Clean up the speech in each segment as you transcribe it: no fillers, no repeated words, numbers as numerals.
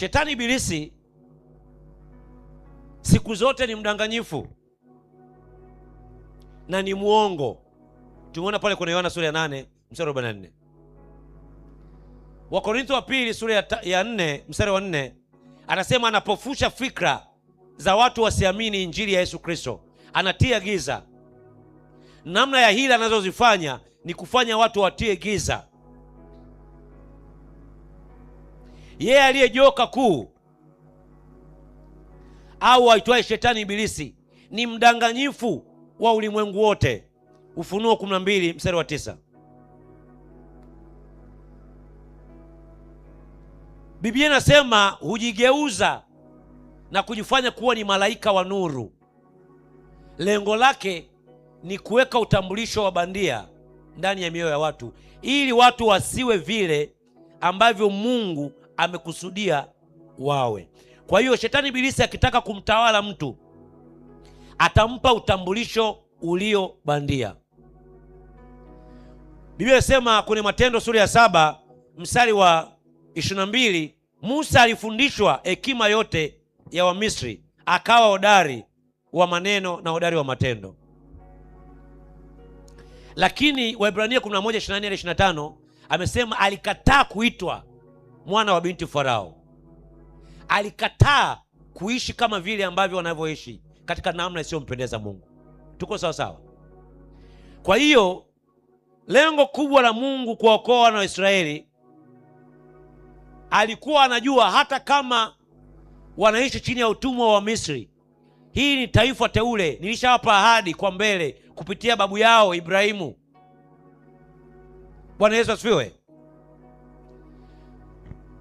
Shetani ibilisi siku zote ni mdanganyifu na ni muongo. Tumeona pale kwenye Yohana sura ya 8 mstari wa 44. Wakorintho wa pili sura ya 4 mstari wa 4 anasema anapofusha fikra za watu wasiamini injili ya Yesu Kristo, anatia giza. Namna ya hila anazozifanya ni kufanya watu watie giza. Yeye aliye joka kuu au aitwaye shetani ibilisi ni mdanganyifu wa ulimwengu wote. Ufunuo 12 mstari wa 9. Biblia inasema hujigeuza na kujifanya kuwa ni malaika wa nuru. Lengo lake ni kuweka utambulisho wa bandia ndani ya mioyo ya watu, ili watu wasiwe vile ambavyo Mungu amekusudia wawe. Kwa hiyo shetani ibilisi akitaka kumtawala mtu atampa utambulisho ulio bandia. Biblia inasema kwenye Matendo sura ya 7 mstari wa 22, Musa alifundishwa hekima yote ya Wamisri, akawa hodari wa maneno na hodari wa matendo. Lakini Waebrania 11:24-25 amesema alikataa kuitwa mwana wa binti Farao. Alikataa kuishi kama vile ambavyo wanavyoishi katika namna isiyompendeza Mungu. Tuko sawa sawa? Kwa hiyo lengo kubwa la Mungu kuwaokoa wana wa Israeli, alikuwa anajua hata kama wanaishi chini ya utumwa wa Misri, hii ni taifa teule, nilishawapa ahadi kwa mbele kupitia babu yao Ibrahimu. Bwana Yesu asifiwe.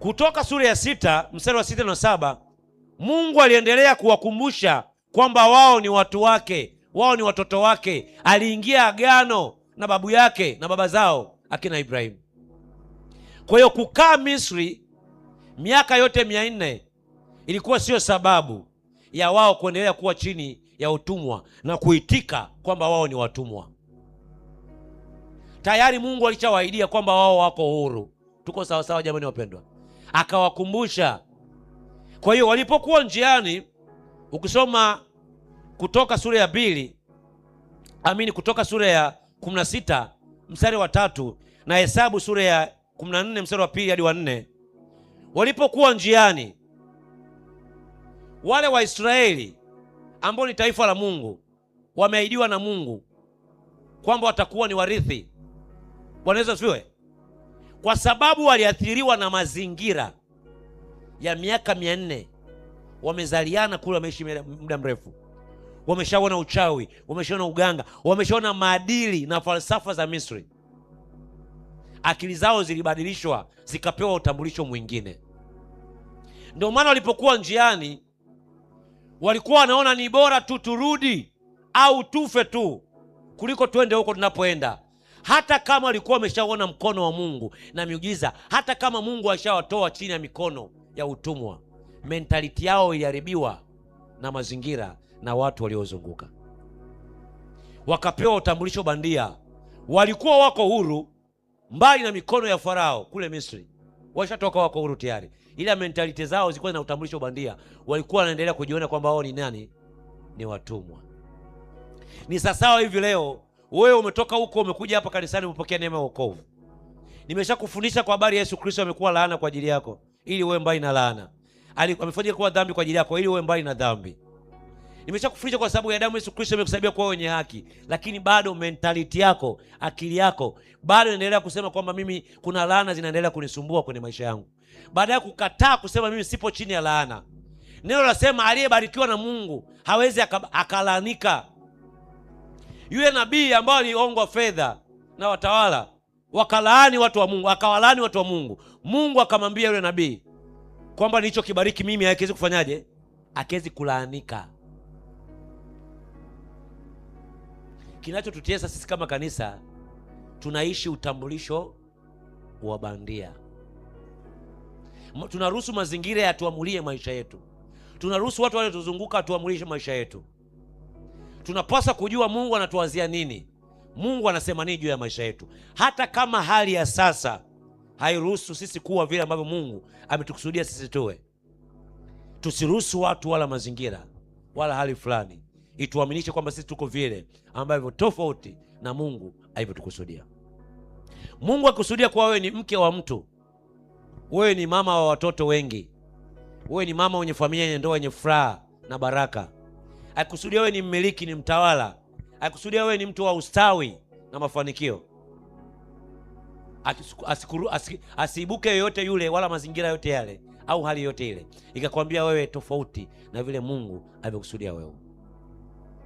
Kutoka sura ya 6 mstari wa 6 na 7, Mungu aliendelea kuwakumbusha kwamba wao ni watu wake, wao ni watoto wake. Aliingia agano na babu yake na baba zao akina Ibrahimu. Kwa hiyo kukaa Misri miaka yote 400 ilikuwa sio sababu ya wao kuendelea kuwa chini ya utumwa na kuitika kwamba wao ni watumwa. Tayari Mungu alishawaahidia kwamba wao wako huru. Tuko sawa sawa jamani wapendwa? Akawakumbusha. Kwa hiyo walipokuwa njiani, ukisoma Kutoka sura ya 2, Kutoka sura ya 16 mstari wa 3 na Hesabu sura ya 14 mstari wa 2 hadi wa 4, walipokuwa njiani, wale Waisraeli ambao ni taifa la Mungu, wameahidiwa na Mungu kwamba watakuwa ni warithi. Bwana Yesu asifiwe. Kwa sababu waliathiriwa na mazingira ya miaka 400, wamezaliana kule, wameishi muda mrefu, wameshaona uchawi, wameshaona uganga, wameshaona maadili na falsafa za Misri. Akili zao zilibadilishwa, zikapewa utambulisho mwingine. Ndio maana walipokuwa njiani walikuwa wanaona ni bora tu turudi au tufe tu kuliko twende huko tunapoenda. Hata kama walikuwa wameshaona mkono wa Mungu na miujiza, hata kama Mungu ashawatoa chini ya mikono ya utumwa, mentality yao iliharibiwa na mazingira na watu waliozunguka, wakapewa utambulisho bandia. Walikuwa wako huru mbali na mikono ya Farao kule Misri, washatoka, wako huru tayari, ila mentality zao zilikuwa na utambulisho bandia. Walikuwa wanaendelea kujiona kwamba wao ni nani? Ni watumwa. Ni sawasawa hivi leo wewe umetoka huko, umekuja hapa kanisani, umepokea neema ya wokovu. Nimeshakufundisha kwa habari ya Yesu Kristo amekuwa laana kwa ajili yako ili uwe mbali na laana. Amefanyika kuwa dhambi kwa ajili yako ili uwe mbali na dhambi. Nimeshakufundisha kwa sababu ya damu Yesu Kristo imekusaidia kuwa wenye haki, lakini bado mentality yako, akili yako bado inaendelea kusema kwamba mimi kuna laana zinaendelea kunisumbua kwenye maisha yangu. Baada ya kukataa kusema mimi sipo chini ya laana. Neno nasema aliyebarikiwa na Mungu hawezi akalaanika. Yule nabii ambaye aliongwa fedha na watawala wakalaani watu wa Mungu, akawalaani watu wa Mungu, Mungu akamwambia yule nabii kwamba nilicho kibariki mimi hakiwezi kufanyaje? Hakiwezi kulaanika. Kinachotutesa sisi kama kanisa, tunaishi utambulisho wa bandia. Tunaruhusu mazingira yatuamulie maisha yetu. Tunaruhusu watu wale tuzunguka atuamulishe maisha yetu. Tunapaswa kujua Mungu anatuwazia nini, Mungu anasema nini juu ya maisha yetu, hata kama hali ya sasa hairuhusu sisi kuwa vile ambavyo Mungu ametukusudia sisi tuwe. Tusiruhusu watu wala mazingira wala hali fulani ituaminishe kwamba sisi tuko vile ambavyo tofauti na Mungu alivyotukusudia. Mungu akusudia kuwa wewe ni mke wa mtu, wewe ni mama wa watoto wengi, wewe ni mama mwenye familia yenye ndoa yenye furaha na baraka. Akusudia wewe ni mmiliki, ni mtawala. Akusudia wewe ni mtu wa ustawi na mafanikio. Asiibuke yoyote yule wala mazingira yote yale au hali yote ile ikakwambia wewe tofauti na vile Mungu alivyokusudia wewe.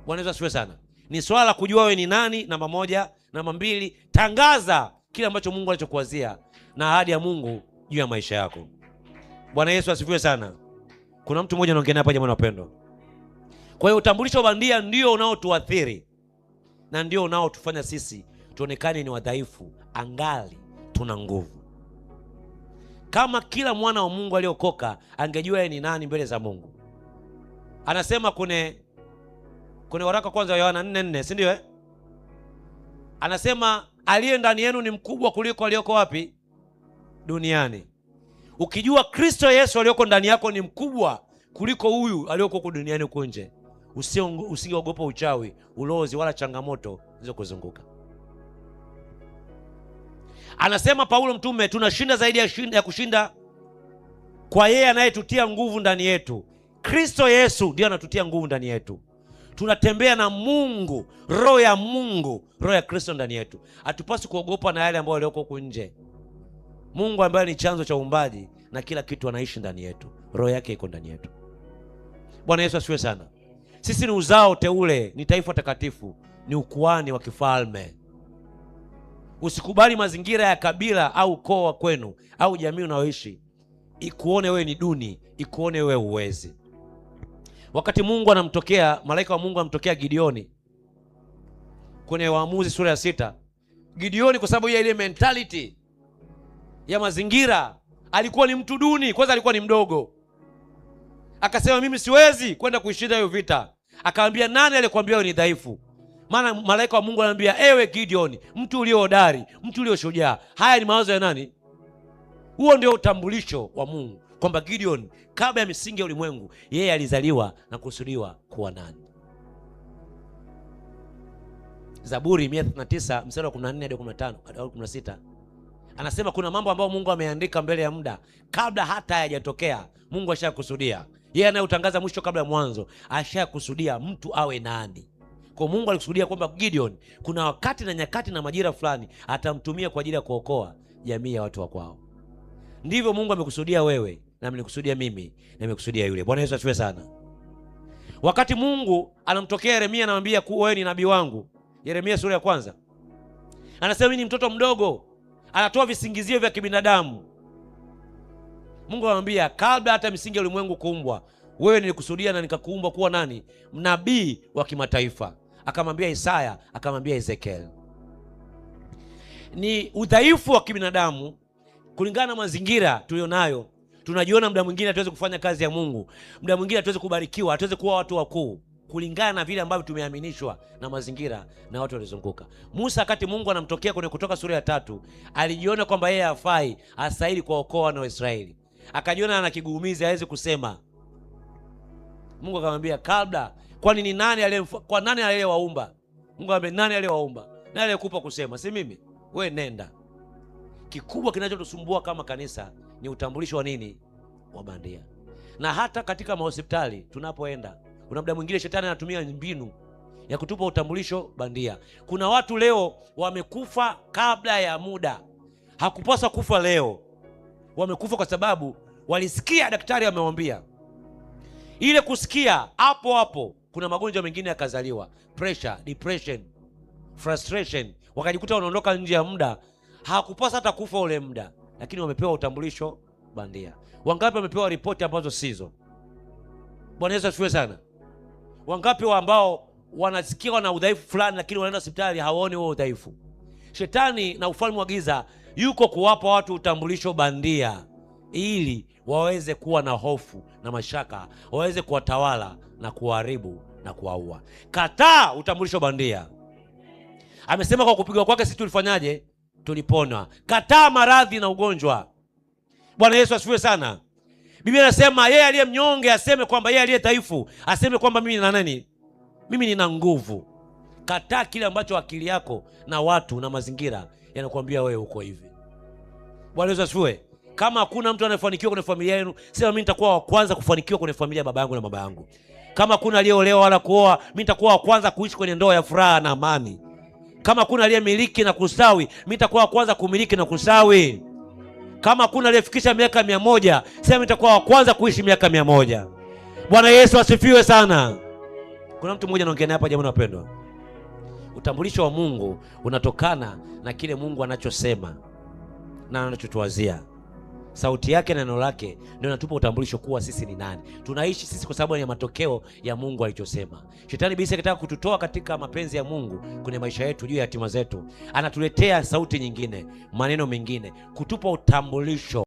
Bwana Yesu asifiwe sana. Ni swala la kujua wewe ni nani, namba moja. Namba mbili, tangaza kile ambacho Mungu alichokuwazia na ahadi ya Mungu juu ya maisha yako. Bwana Yesu asifiwe sana. Kuna mtu mmoja anaongea hapa jamani wapendwa. Kwa hiyo utambulisho bandia ndio unaotuathiri na ndio unaotufanya sisi tuonekane ni wadhaifu angali tuna nguvu. Kama kila mwana wa Mungu aliokoka angejua yeye ni nani mbele za Mungu. Anasema kune waraka kwanza wa Yohana 4:4, si ndio Anasema aliye ndani yenu ni mkubwa kuliko aliyoko wapi? Duniani. Ukijua Kristo Yesu aliyoko ndani yako ni mkubwa kuliko huyu aliyoko huko duniani huko nje, usingeogopa uchawi, ulozi wala changamoto zilizokuzunguka. Anasema Paulo mtume, tunashinda zaidi ya kushinda kwa yeye anayetutia nguvu ndani yetu. Kristo Yesu ndiye anatutia nguvu ndani yetu. Tunatembea na Mungu, roho ya Mungu, roho ya Kristo ndani yetu. Hatupaswi kuogopa na yale ambayo yalioko huko nje. Mungu ambaye ni chanzo cha uumbaji na kila kitu anaishi ndani yetu. Roho yake iko ndani yetu. Bwana Yesu asifiwe sana. Sisi ni uzao teule, ni taifa takatifu, ni ukuhani wa kifalme. Usikubali mazingira ya kabila au ukoo wa kwenu au jamii unaoishi ikuone wewe ni duni, ikuone wewe uwezi. Wakati Mungu anamtokea, malaika wa Mungu anamtokea Gideoni kwenye Waamuzi sura ya 6, Gideoni kwa sababu ya ile mentality ya mazingira alikuwa ni mtu duni. Kwanza alikuwa ni mdogo, akasema mimi siwezi kwenda kuishinda hiyo vita. Akamwambia, nani alikwambia wewe ni dhaifu? Maana malaika wa Mungu anamwambia, ewe Gideoni, mtu ulio hodari, mtu ulio shujaa. Haya ni mawazo ya nani? Huo ndio utambulisho wa Mungu, kwamba Gideon kabla ya misingi ya ulimwengu yeye alizaliwa na kusudiwa kuwa nani. Zaburi 139 mstari wa 14 hadi 15 hadi 16 anasema kuna mambo ambayo Mungu ameandika mbele ya muda, kabla hata hayajatokea. Mungu ashakusudia. Yeye anayetangaza mwisho kabla ya mwanzo, ashakusudia mtu awe nani. Kwa Mungu alikusudia kwamba Gideon kuna wakati na nyakati na majira fulani atamtumia kwa ajili ya kuokoa jamii ya watu wa kwao. Ndivyo Mungu amekusudia wewe, na amekusudia mimi, na amekusudia yule. Bwana Yesu asifiwe sana. Wakati Mungu anamtokea Yeremia, anamwambia wewe ni nabii wangu, Yeremia sura ya 1, anasema mimi ni mtoto mdogo, anatoa visingizio vya kibinadamu. Mungu anamwambia kabla hata misingi ya ulimwengu kuumbwa, wewe nilikusudia na nikakuumba kuwa nani? Nabii wa kimataifa. Akamwambia Isaya, akamwambia Ezekiel. Ni udhaifu wa kibinadamu kulingana na mazingira tulionayo. Tunajiona muda mwingine hatuwezi kufanya kazi ya Mungu, muda mwingine hatuwezi kubarikiwa, hatuwezi kuwa watu wakuu, kulingana na vile ambavyo tumeaminishwa na mazingira na watu walizunguka. Musa wakati Mungu anamtokea kwenye Kutoka sura ya 3, alijiona kwamba yeye hafai, hastahili kuokoa wana wa Israeli. Akajiona ana kigugumizi, hawezi kusema. Mungu akamwambia kabla, kwani ni nani kwa nani aliyewaumba? Mungu akamwambia nani aliyewaumba? Nani aliyekupa kusema? Si mimi. Wewe nenda. Kikubwa kinachotusumbua kama kanisa ni utambulisho wa nini? Wa bandia. Na hata katika mahospitali tunapoenda, kuna muda mwingine shetani anatumia mbinu ya kutupa utambulisho bandia. Kuna watu leo wamekufa kabla ya muda. Hakupaswa kufa leo. Wamekufa kwa sababu walisikia daktari amewambia. Ile kusikia hapo hapo, kuna magonjwa mengine yakazaliwa, pressure, depression, frustration, wakajikuta wanaondoka nje ya muda. Hakupaswa hata kufa ule muda, lakini wamepewa utambulisho bandia. Wangapi wamepewa ripoti ambazo sizo? Bwana Yesu asifiwe sana. Wangapi ambao wanasikia wana udhaifu fulani, lakini wanaenda hospitali hawaoni huo udhaifu? Shetani na ufalme wa giza yuko kuwapa watu utambulisho bandia ili waweze kuwa na hofu na mashaka, waweze kuwatawala na kuharibu na kuwaua. Kataa utambulisho bandia. Amesema kwa kupigwa kwake sisi tulifanyaje? Tulipona. Kataa maradhi na ugonjwa. Bwana Yesu asifiwe sana. Biblia inasema yeye aliye mnyonge aseme kwamba yeye aliye dhaifu aseme kwamba mimi nina nani? Mimi nina nguvu. Kataa kile ambacho akili yako na watu na mazingira yanakuambia wewe uko hivi. Bwana Yesu asifiwe. Kama hakuna mtu anayefanikiwa kwenye familia yenu, sema mimi nitakuwa wa kwanza kufanikiwa kwenye familia ya baba yangu na mama yangu. Kama hakuna aliyeolewa wala kuoa, mimi nitakuwa wa kwanza kuishi kwenye ndoa ya furaha na amani. Kama hakuna aliyemiliki na kustawi, mimi nitakuwa wa kwanza kumiliki na kustawi. Kama hakuna aliyefikisha miaka 100, sema nitakuwa wa kwanza kuishi miaka 100. Bwana Yesu asifiwe sana. Kuna mtu mmoja anaongea hapa, jamani wapendwa. Utambulisho wa Mungu unatokana na kile Mungu anachosema na anachotuwazia. Sauti yake na neno lake ndio inatupa utambulisho kuwa sisi ni nani. Tunaishi sisi kwa sababu ya matokeo ya Mungu alichosema. Shetani bisi akitaka kututoa katika mapenzi ya Mungu kwenye maisha yetu, juu ya hatima zetu, anatuletea sauti nyingine, maneno mengine, kutupa utambulisho.